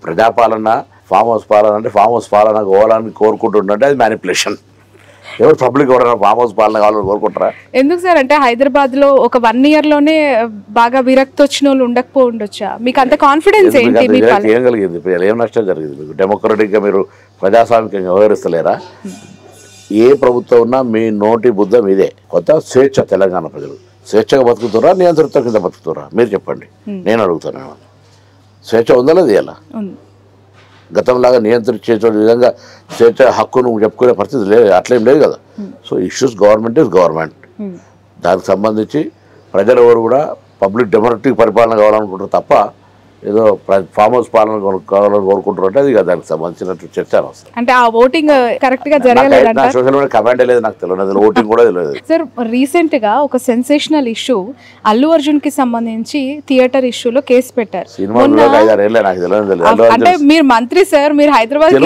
ప్రజాపాలన farm house పాలన అంటే farm house పాలన కావాలని కోరుకుంటుంటే అది మ్యానిపులేషన్. ఎవరు పబ్లిక్ ఎవరైనా ఫామ్ హౌస్ పాలన కావాలని కోరుకుంటారా? ఎందుకు సార్ అంటే హైదరాబాద్ లో ఒక 1 year లోనే బాగా విరక్తి వచ్చిన వాళ్ళు ఉండకపోవచ్చు. మీకు అంత కాన్ఫిడెన్స్ ఏంటి? ఏం కలిగింది? ఏం నష్టం జరిగింది మీకు? డెమోక్రటిక్ గా మీరు ప్రజాస్వామికంగా వ్యవహరిస్తలేరా? ఏ ప్రభుత్వం ఉన్నా మీ నోటి బుద్ధ మీదే. కొత్త స్వేచ్ఛ. తెలంగాణ ప్రజలు స్వేచ్ఛగా బతుకుతురా నియంత్రిత కింద బతుకుతురా? మీరు చెప్పండి. నేను అడుగుతాను, స్వేచ్ఛ ఉందా లేదు? ఇలా గతంలాగా నియంత్రించే విధంగా స్వేచ్ఛ హక్కును చెప్పుకునే పరిస్థితి లేదు, అట్లేం లేదు కదా. So issues government is government. దానికి సంబంధించి ప్రజలు ఎవరు కూడా పబ్లిక్ డెమోక్రటిక్ పరిపాలన కావాలనుకుంటారు తప్ప ఏదో ఫామ్ హౌస్ పాలన కావాలని కోరుకుంటారు అంటే అది దానికి సంబంధించినట్టు చర్చ వస్తుంది. అంటే ఆ ఓటింగ్ కరెక్ట్ గా జరగలేదు. సోషల్ మీడియా కమాండ్ లేదు, నాకు తెలియదు, ఓటింగ్ కూడా తెలియదు. సార్ రీసెంట్ గా ఒక సెన్సేషనల్ ఇష్యూ అల్లు అర్జున్ కి సంబంధించి థియేటర్ ఇష్యూలో కేసు పెట్టారు. అంటే మీరు మంత్రి సార్, మీరు హైదరాబాద్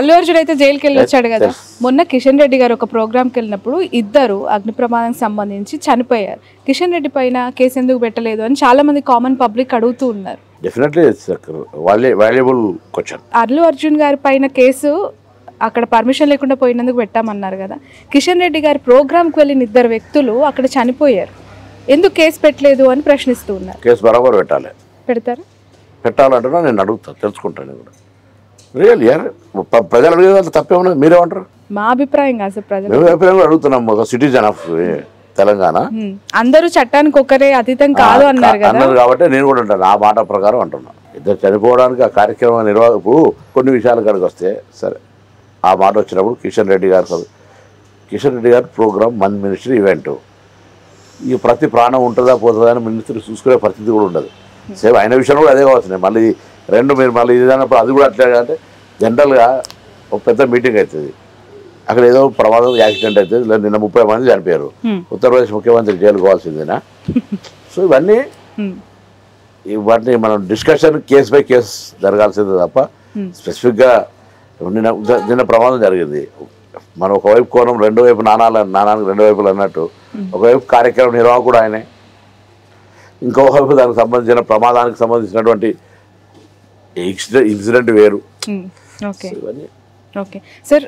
అల్లు అర్జున్ అయితే జైలుకి వెళ్ళి వచ్చాడు కదా. మొన్న కిషన్ రెడ్డి గారు ఒక ప్రోగ్రామ్ కి వెళ్ళినప్పుడు ఇద్దరు అగ్ని ప్రమాదానికి సంబంధించి చనిపోయారు. కిషన్ రెడ్డి పైన కేసు ఎందుకు పెట్టలేదు అని చాలా మంది కామన్ పబ్లిక్ అడుగుతూ ఉన్నారు. అల్లు అర్జున్ గారి పైన కేసు అక్కడ పర్మిషన్ లేకుండా పోయినందుకు పెట్టామన్నారు కదా. కిషన్ రెడ్డి గారి ప్రోగ్రామ్కి వెళ్ళిన 2 వ్యక్తులు అక్కడ చనిపోయారు, ఎందుకు కేసు పెట్టలేదు అని ప్రశ్నిస్తూ ఉన్నారు. కేసు బరాబర్ పెట్టాలి. పెడతారా? పెట్టాలంటున్నా నేను అడుగుతాను, తెలుసుకుంటాను కూడా. రియల్ యార్ ప్రజలు అడిగేది తప్పేమన్నా మీరేమంటారు? మా అభిప్రాయం కాదు సార్, ప్రజలు అభిప్రాయం అడుగుతున్నాం. ఒక సిటిజన్ ఆఫ్ తెలంగాణ అందరూ చట్టానికి ఒకరే అతీతం కాదు అన్నారు కాబట్టి నేను కూడా అంటాను, ఆ మాట ప్రకారం అంటున్నా. ఇద్దరు చనిపోవడానికి ఆ కార్యక్రమం నిర్వాహకు కొన్ని విషయాలు కనుక వస్తే సరే, ఆ మాట వచ్చినప్పుడు కిషన్ రెడ్డి గారు ప్రోగ్రామ్ మన మినిస్ట్రీ ఈవెంట్, ఈ ప్రతి ప్రాణం ఉంటుందా పోతుందా అని మినిస్ట్రీ చూసుకునే పరిస్థితి కూడా ఉండదు. సేమ్ అయిన విషయం కూడా అదే కావచ్చు. మళ్ళీ మీరు మళ్ళీ ఇది అన్నప్పుడు అది కూడా అట్లే అంటే జనరల్గా ఒక పెద్ద మీటింగ్ అవుతుంది, అక్కడ ఏదో ప్రమాదం యాక్సిడెంట్ అవుతుంది, లేదా నిన్న 30 మంది చనిపోయారు, ఉత్తరప్రదేశ్ ముఖ్యమంత్రి జైలు పోవాల్సిందేనా? సో ఇవన్నీ మనం డిస్కషన్ కేసు బై కేసు జరగాల్సిందే తప్ప స్పెసిఫిక్గా నిన్న ప్రమాదం జరిగింది. మనం ఒకవైపు కోణం, రెండో వైపు నాణానికి 2 వైపులు అన్నట్టు, ఒకవైపు కార్యక్రమం నిర్వాహకుడు ఆయనే, ఇంకోవైపు దానికి సంబంధించిన ప్రమాదానికి సంబంధించినటువంటి ఇన్సిడెంట్ వేరు. ఓకే సార్,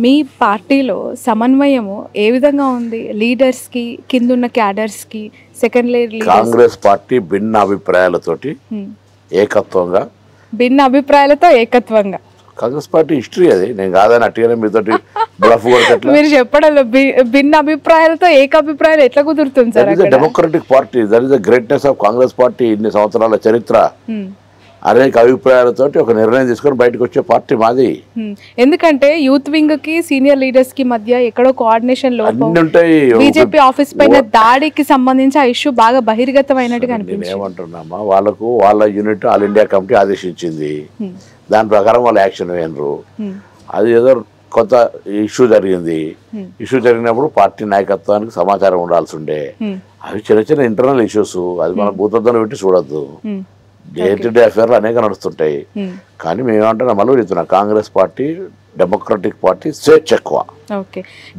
మీ పార్టీలో సమన్వయము ఏ విధంగా ఉంది? లీడర్స్కి, కిందున్న క్యాడర్స్కి, సెకండ్ లేయర్ కాంగ్రెస్ పార్టీ భిన్న అభిప్రాయాలతోటి ఏకత్వంగా కాంగ్రెస్ పార్టీ హిస్టరీ అది, నేను కాదని అట్టుగానే మీతోటి బ్లఫ్ కొడతా. మీరు చెప్పడంలో భిన్న అభిప్రాయాలతో ఏకాభిప్రాయాలు ఎట్లా కుదురుతుంది sir? Democratic party, that is the greatness of Congress party. ఇన్ని సంవత్సరాల చరిత్ర, అనేక అభిప్రాయాలతో ఒక నిర్ణయం తీసుకొని బయటకు వచ్చే పార్టీ మాది. ఎందుకంటే యూత్ వింగ్ కి సీనియర్ లీడర్స్ కి మధ్య ఎక్కడో కోఆర్డినేషన్ లోపం ఉంటాయి. బీజేపీ ఆఫీస్ పైన దాడికి సంబంధించి ఆ ఇష్యూ బాగా బహిర్గతమైనట్టుగా అనిపించింది. ఏమంటున్నామా, వాళ్ళ యూనిట్ ఆల్ ఇండియా కమిటీ ఆదేశించింది, దాని ప్రకారం వాళ్ళు యాక్షన్ వేయరు. అది ఏదో కొత్త ఇష్యూ జరిగినప్పుడు పార్టీ నాయకత్వానికి సమాచారం ఉండాల్సి ఉండే. అవి చిన్న ఇంటర్నల్ ఇష్యూస్, అది మనం భూతద్దం పెట్టి చూడొద్దు. డే టు డే అఫేర్లు అనేక నడుస్తుంటాయి. కానీ మేమేమంటున్నా, మళ్ళీ చెప్తున్నా, కాంగ్రెస్ పార్టీ డెమోక్రటిక్ పార్టీ స్వేచ్ఛ ఎక్కువ.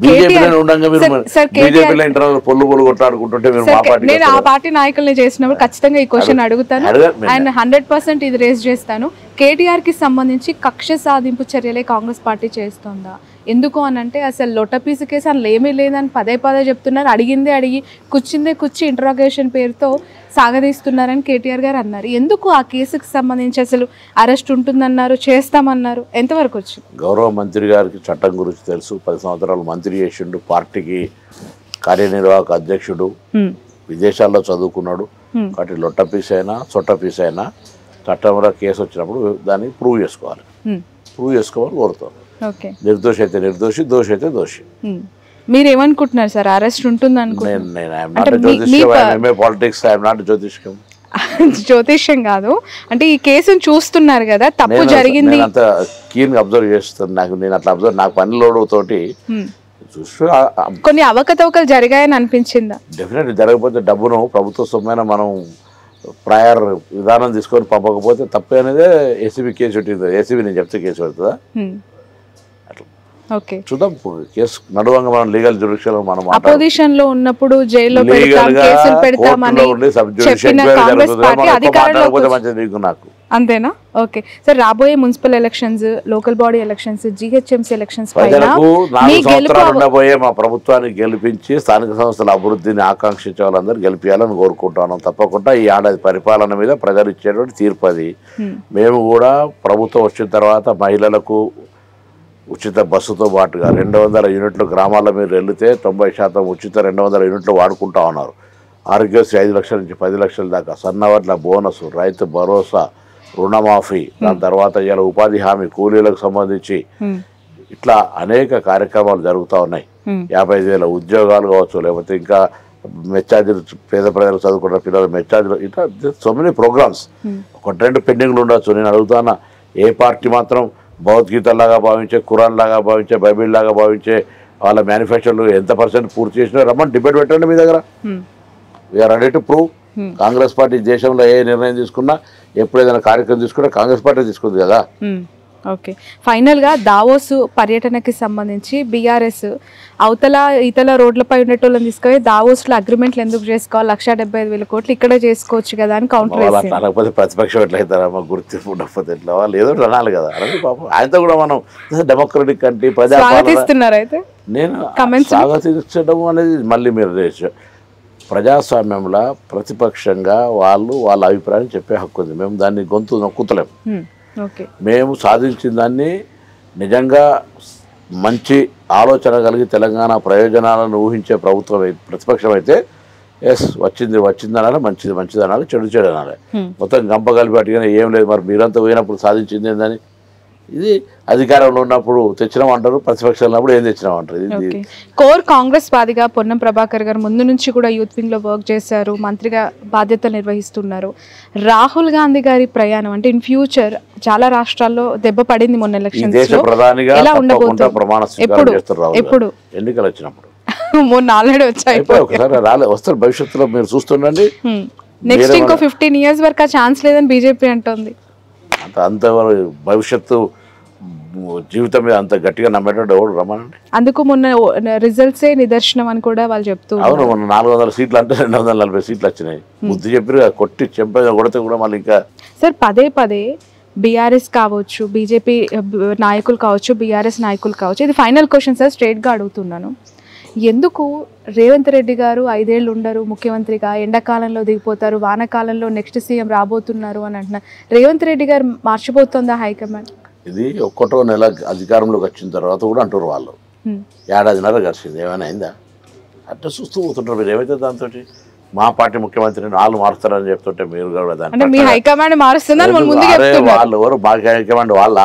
బీజేపీలో ఉండగా మీరు బీజేపీలో ఇంటర్నల్ పొల్లు కొట్లాడుకుంటుంటే మీరు మా పార్టీ, నేను ఆ పార్టీ నాయకుల్ని చేసినప్పుడు ఖచ్చితంగా ఈ క్వశ్చన్ అడుగుతాను అండ్ 100% ఇది రేస్ చేస్తాను. కేటీఆర్ కి సంబంధించి కక్ష సాధింపు చర్యలే కాంగ్రెస్ పార్టీ చేస్తుందా? ఎందుకు అని అంటే అసలు లొట్టపీసు కేసు అసలు ఏమీ లేదని పదే చెప్తున్నారు. అడిగిందే అడిగి కూర్చుందే కూర్చి ఇంట్రాగేషన్ పేరుతో సాగదీస్తున్నారని కేటీఆర్ గారు అన్నారు. ఎందుకు ఆ కేసుకు సంబంధించి అసలు అరెస్ట్ ఉంటుందన్నారు, చేస్తామన్నారు, ఎంతవరకు వచ్చింది? గౌరవ మంత్రి గారికి చట్టం గురించి తెలుసు, 10 సంవత్సరాలు మంత్రి చేసిండు, పార్టీకి కార్యనిర్వాహక అధ్యక్షుడు, విదేశాల్లో చదువుకున్నాడు. కాబట్టి లొట్టపీస్ అయినా చొట్టపీస్ అయినా చట్టంలో కేసు వచ్చినప్పుడు దాన్ని ప్రూవ్ చేసుకోవాలని కోరుతాను. నిర్దోషి అయితే నిర్దోషి, దోషి అయితే దోషి. మీరేమనుకుంటున్నారు సార్, అరెస్ట్ ఉంటుంది జ్యోతిష్యం కాదు అంటే ఈ కేసును చూస్తున్నారు కదా, తప్పు జరిగింది అంత కీన్ అబ్జర్వ్ చేస్తాను. నేను అట్లా అబ్జర్వ్, నాకు పనిలోడు తోటి కొన్ని అవకతవకలు జరిగాయని అనిపించిందా? డెఫినెట్లీ జరగకపోతే డబ్బును ప్రభుత్వ సొమ్మైనా మనం ప్రయర్ విధానం తీసుకొని పంపకపోతే తప్పే అనేది ఏసీబీ కేసు పెట్టింది. ఏసీబీ నేను చెప్తే కేసు పెడుతుందా? అట్లా ఓకే. చూద్దాం, కేసు నడువంగా మనం లీగల్ జ్యుడిషియల్ మనం అపోజిషన్ లో ఉన్నప్పుడు జైల్లో పెడతాం, కేసులు పెడతామని చెప్పిన కాంగ్రెస్ పార్టీ అధికారంలో నాకు అంతేనా? ఓకే సార్, రాబోయే municipal elections, local body elections, GHMC elections పైన ప్రజలకు మీ 4 గెలుపు సంవత్సరాలు ఉండబోయే మా ప్రభుత్వాన్ని గెలిపించి స్థానిక సంస్థల అభివృద్ధిని ఆకాంక్షించే వాళ్ళందరూ గెలిపించాలని కోరుకుంటున్నాం. తప్పకుండా ఈ ఏడాది పరిపాలన మీద ప్రజలు ఇచ్చేటువంటి తీర్పు అది. మేము కూడా ప్రభుత్వం వచ్చిన తర్వాత మహిళలకు ఉచిత బస్సుతో పాటుగా 200 యూనిట్లు గ్రామాల్లో మీరు వెళితే 90% ఉచిత 200 యూనిట్లు వాడుకుంటా ఉన్నారు. ఆరోగ్యశ్రీ 5 లక్షల నుంచి 10 లక్షల దాకా, సన్నవడ్ల బోనస్, రైతు భరోసా, రుణమాఫీ, దాని తర్వాత ఇలా ఉపాధి హామీ కూలీలకు సంబంధించి ఇట్లా అనేక కార్యక్రమాలు జరుగుతూ ఉన్నాయి. 55,000 ఉద్యోగాలు కావచ్చు, లేకపోతే ఇంకా మెచ్చార్జీలు, పేద ప్రజలు చదువుకున్న పిల్లలు మెచ్చార్జీలు, ఇట్లా సో మెనీ ప్రోగ్రామ్స్. 1-2 పెండింగ్లు ఉండొచ్చు. నేను అడుగుతానా, ఏ పార్టీ మాత్రం భగవద్గీతలాగా భావించే, ఖురాన్ లాగా భావించే, బైబిల్ లాగా భావించే వాళ్ళ మేనిఫెస్టోలు ఎంత % పూర్తి చేసినా రమ్మని డిబేట్ పెట్టండి మీ దగ్గర. We are ready to prove. Congress party దేశంలో ఏ నిర్ణయం తీసుకున్నా, ఎప్పుడు ఏదైనా కార్యక్రమం తీసుకున్నా కాంగ్రెస్ పార్టీ తీసుకుంది కదా. ఓకే, ఫైనల్గా దావోస్ పర్యటనకి సంబంధించి బీఆర్ఎస్ అవతల ఇతల రోడ్లపై ఉండేటోళ్ళని తీసుకొని దావోస్లో అగ్రిమెంట్లు ఎందుకు చేసుకోవాలి, 175,000 కోట్లు ఇక్కడే చేసుకోవచ్చు కదా అని కౌంటర్ వేసింది. అనకపోతే ప్రతిపక్షం ఎట్లయితారా, మాకు గుర్తింపు ఉండకపోతే ఎట్లా, వాళ్ళు ఏదో అనాలి కదా. అలాగే పాపం ఆయనతో కూడా మనం డెమోక్రటిక్ కంటే స్వాగతిస్తున్నారు. అయితే నేను స్వాగతించడం అనేది మళ్ళీ మీరు ప్రజాస్వామ్యంలో ప్రతిపక్షంగా వాళ్ళ అభిప్రాయం చెప్పే హక్కు ఉంది. మేము దాన్ని గొంతు నొక్కుతలేం. మేము సాధించిన దాన్ని నిజంగా మంచి ఆలోచన కలిగి తెలంగాణ ప్రయోజనాలను ఊహించే ప్రభుత్వం ప్రతిపక్షం అయితే ఎస్ వచ్చింది అనాలి, మంచిది అనాలి, చెడు అనాలి. మొత్తం గంప కలిపి అట్టుగానే ఏం లేదు, మరి మీరంతా పోయినప్పుడు సాధించింది ఏందని. ఇది అధికారంలో ఉన్నప్పుడు తెచ్చినామంటారు, ప్రతిపక్షంలో ఉన్నప్పుడు ఏం తెచ్చినామంటారు. ఇది కోర్ కాంగ్రెస్ వాదిగా పొన్నం ప్రభాకర్ గారు ముందు నుంచి కూడా యూత్ వింగ్ లో వర్క్ చేశారు, మంత్రిగా బాధ్యతలు నిర్వహిస్తున్నారు. రాహుల్ గాంధీ గారి ప్రయాణం అంటే ఇన్ ఫ్యూచర్ చాలా రాష్ట్రాల్లో దెబ్బ పడింది మొన్న ఎలక్షన్స్ లో, ఎలా ఉండబోతుంది, ఎప్పుడు ఎన్నికలు వచ్చినప్పుడు మొన్న ఆల్రెడీ వచ్చాయి, వస్తారు భవిష్యత్తులో మీరు చూస్తుండండి. నెక్స్ట్ ఇంకో 15 years వరకు ఆ ఛాన్స్ లేదని బీజేపీ అంటోంది. అంత భవిష్యత్తు జీవితం మీద అంత గట్టిగా నమ్మేటట్టు ఎవరు రమ్మనండి. అందుకు మొన్న రిజల్ట్సే నిదర్శనం అని కూడా వాళ్ళు చెప్తూ. అవును, మొన్న 400 సీట్లు అంటే 240 సీట్లు వచ్చినాయి. బుద్ధి చెప్పి కొట్టి చెంప కొడితే కూడా మళ్ళీ ఇంకా. సార్ పదే బీఆర్ఎస్ కావచ్చు, బీజేపీ నాయకులు కావచ్చు, బీఆర్ఎస్ నాయకులు కావచ్చు, ఇది ఫైనల్ క్వశ్చన్ సార్, స్ట్రైట్గా అడుగుతున్నాను. ఎందుకు రేవంత్ రెడ్డి గారు 5 ఏళ్ళు ఉండరు ముఖ్యమంత్రిగా, ఎండాకాలంలో దిగిపోతారు, వానాకాలంలో నెక్స్ట్ సీఎం రాబోతున్నారు అని అంటున్నారు. రేవంత్ రెడ్డి గారు మార్చిపోతుందా హైకమాండ్? ఇది 1వ నెల అధికారంలోకి వచ్చిన తర్వాత కూడా అంటారు వాళ్ళు, 1.5 ఏడాదిన్నర గడిచింది, ఏమైనా అయిందా? అట్లా చూస్తూ పోతుంటారు. మీరు ఏమైతే దాంతో మా పార్టీ ముఖ్యమంత్రిని వాళ్ళు మారుస్తారని చెప్తుంటే మీరు కూడా దాన్ని హైకమాండ్ మారుస్తుందని వాళ్ళు ఎవరు మా హైకమాండ్ వాళ్ళ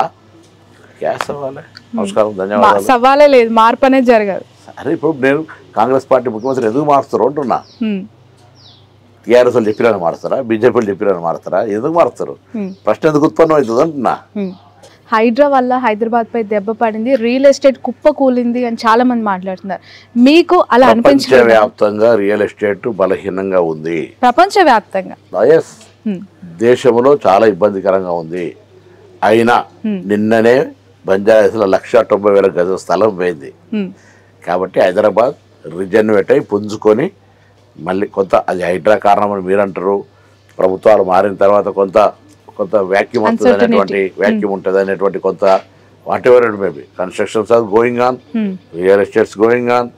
గ్యాస్ అవ్వాలి. నమస్కారం, ధన్యవాదాలు. సవాలే లేదు, మార్పు అనేది జరగదు. అరే ఇప్పుడు నేను కాంగ్రెస్ పార్టీ ముఖ్యమంత్రి ఎందుకు మారుస్తారు అంటున్నా. టీఆర్ఎస్ వాళ్ళు చెప్పిరని మారుస్తారా, బీజేపీలు చెప్పిరని మారుతారా, ఎందుకు మారుస్తారు? ప్రశ్న ఎందుకు ఉత్పన్నం అవుతుంది అంటున్నా. హైడ్రా వల్ల హైదరాబాద్ పై దెబ్బ పడింది, రియల్ ఎస్టేట్ కుప్ప కూలింది అని చాలా మంది మాట్లాడుతున్నారు. మీకు అలా అనిపించింది? ప్రపంచవ్యాప్తంగా రియల్ ఎస్టేట్ బలహీనంగా ఉంది. ప్రపంచవ్యాప్తంగా దేశంలో చాలా ఇబ్బందికరంగా ఉంది. అయినా నిన్ననే బంజారాహిల్స్లో 190,000 గజం స్థలం పోయింది. కాబట్టి హైదరాబాద్ రిజర్వేట్ అయి పుంజుకొని మళ్ళీ కొంత, అది హైడ్రా కారణమని మీరు అంటారు, ప్రభుత్వాలు మారిన తర్వాత కొంత వ్యాక్యూమ్ వస్తుంది అనేటువంటి కొంత whatever it may be, constructions are going on, real estates going on,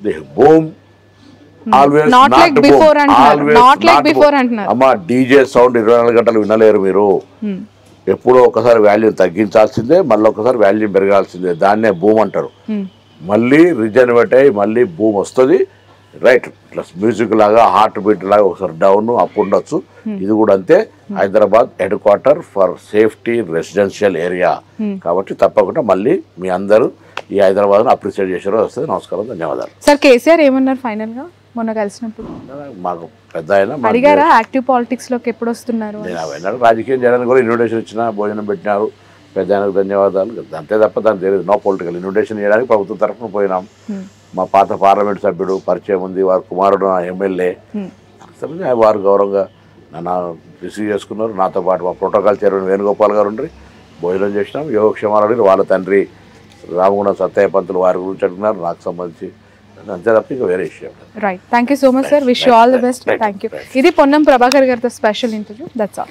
the boom always not boom. అమ్మా డీజే సౌండ్ 24 గంటలు వినలేరు మీరు. ఎప్పుడో ఒకసారి వాల్యూమ్ తగ్గించాల్సిందే, మళ్ళీ ఒకసారి వాల్యూమ్ పెరగాల్సిందే. దాన్నే బూమ్ అంటారు. మళ్ళీ రిజర్వేట్ అయ్యి మళ్ళీ భూమి వస్తుంది. రైట్, ఇట్లా మ్యూజిక్ లాగా హార్ట్ బీట్ లాగా ఒకసారి డౌన్ అప్ ఉండొచ్చు. ఇది కూడా అంతే. Hyderabad head quarter for safety residential area. కాబట్టి తప్పకుండా మళ్ళీ మీ అందరూ ఈ హైదరాబాద్ను అప్రిషియేట్ చేసారో వస్తుంది. నమస్కారం, ధన్యవాదాలు. సార్ కేసీఆర్ ఏమన్నారు ఫైనల్ గా మొన్న కలిసినప్పుడు? మాకు పెద్ద ఆయన అడిగారా యాక్టివ్ పాలిటిక్స్ లోకి ఎప్పుడు వస్తున్నారు? నేను అవన్నీ రాజకీయం చేయడానికి కూడా ఇన్విటేషన్ ఇచ్చిన, భోజనం పెట్టినారు, పెద్ద ఆయనకు ధన్యవాదాలు. అంతే తప్ప దానికి తెలియదు. నో పొలిటికల్ ఇన్విటేషన్ చేయడానికి ప్రభుత్వం తరఫున పోయినాం. మా పాత పార్లమెంట్ సభ్యుడు పరిచయం ఉంది, వారి కుమారుడు నా ఎమ్మెల్యే, వారు గౌరవంగా నన్ను రిసీవ్ చేసుకున్నారు. నాతో పాటు మా ప్రోటోకాల్ చైర్మన్ వేణుగోపాల్ గారు ఉండి భోజనం చేసినాం. యోగక్షేమాలు వాళ్ళ తండ్రి రామగుండం సత్తయ్య పంతులు వారి గురించి అడుగుతున్నారు, నాకు సంబంధించి అంతే తప్ప ఇంకా వేరే విషయం. Right, thank you so much sir, wish you all the best. Thank you. ఇది పొన్నం ప్రభాకర్ గారితో స్పెషల్ ఇంటర్వ్యూ. That's all.